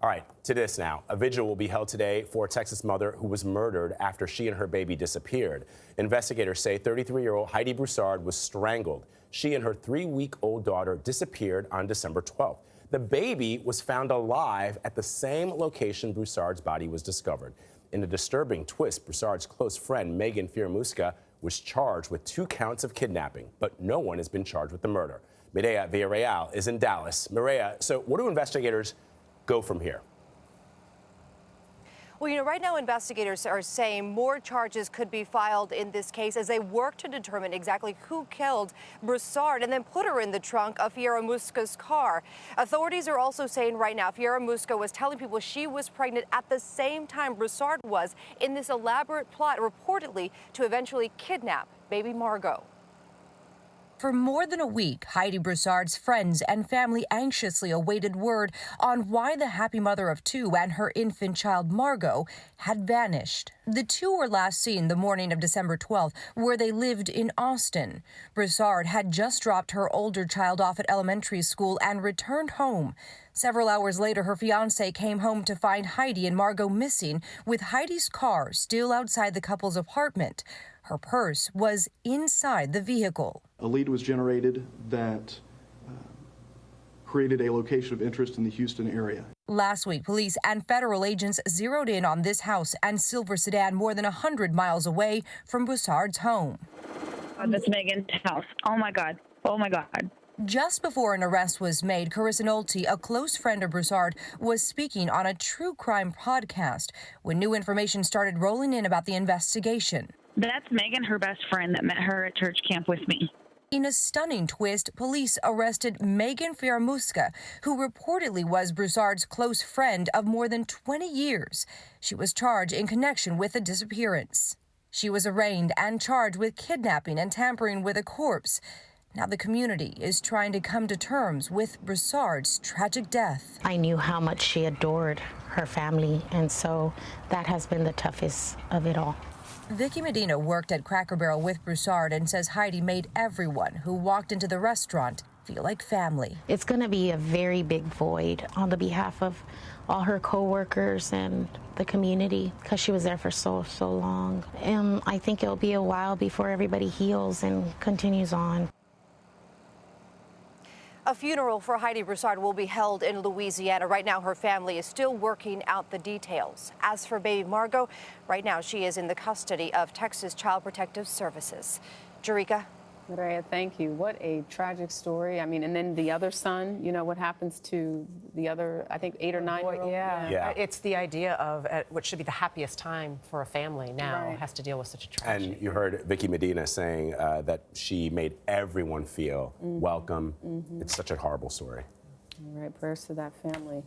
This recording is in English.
All right, to this now. A vigil will be held today for a Texas mother who was murdered after she and her baby disappeared. Investigators say 33-year-old Heidi Broussard was strangled. She and her 3-week-old daughter disappeared on December 12th. The baby was found alive at the same location Broussard's body was discovered. In a disturbing twist, Broussard's close friend, Magen Fieramusca, was charged with 2 counts of kidnapping, but no one has been charged with the murder. Mireya Villarreal is in Dallas. Mireya, so what do investigators go from here? Well, right now investigators are saying more charges could be filed in this case as they work to determine exactly who killed Broussard and then put her in the trunk of Fieramusca's car. Authorities are also saying right now Fieramusca was telling people she was pregnant at the same time Broussard was in this elaborate plot reportedly to eventually kidnap baby Margot. For more than a week, Heidi Broussard's friends and family anxiously awaited word on why the happy mother of 2 and her infant child Margot had vanished. The 2 were last seen the morning of December 12th, where they lived in Austin. Broussard had just dropped her older child off at elementary school and returned home. Several hours later, her fiancé came home to find Heidi and Margot missing, with Heidi's car still outside the couple's apartment. Her purse was inside the vehicle. A lead was generated that created a location of interest in the Houston area. Last week, police and federal agents zeroed in on this house and silver sedan more than 100 miles away from Broussard's home. That's Megan's house. Oh, my God. Oh, my God. Just before an arrest was made, Carissa Nolte, a close friend of Broussard, was speaking on a true crime podcast when new information started rolling in about the investigation. That's Megan, her best friend that met her at church camp with me. In a stunning twist, police arrested Magen Fieramusca, who reportedly was Broussard's close friend of more than 20 years. She was charged in connection with the disappearance. She was arraigned and charged with kidnapping and tampering with a corpse. Now the community is trying to come to terms with Broussard's tragic death. I knew how much she adored her family, and so that has been the toughest of it all. Vicky Medina worked at Cracker Barrel with Broussard and says Heidi made everyone who walked into the restaurant feel like family. It's going to be a very big void on the behalf of all her co-workers and the community because she was there for so long. And I think it'll be a while before everybody heals and continues on. A funeral for Heidi Broussard will be held in Louisiana. Right now, her family is still working out the details. As for baby Margot, right now she is in the custody of Texas Child Protective Services. Jerika. Mireya, thank you. What a tragic story. I mean, and then the other son, what happens to the other, I think, 8 or 9-year-old? Yeah. It's the idea of what should be the happiest time for a family now has to deal with such a tragedy. And you heard Vicky Medina saying that she made everyone feel welcome. It's such a horrible story. All right, prayers to that family.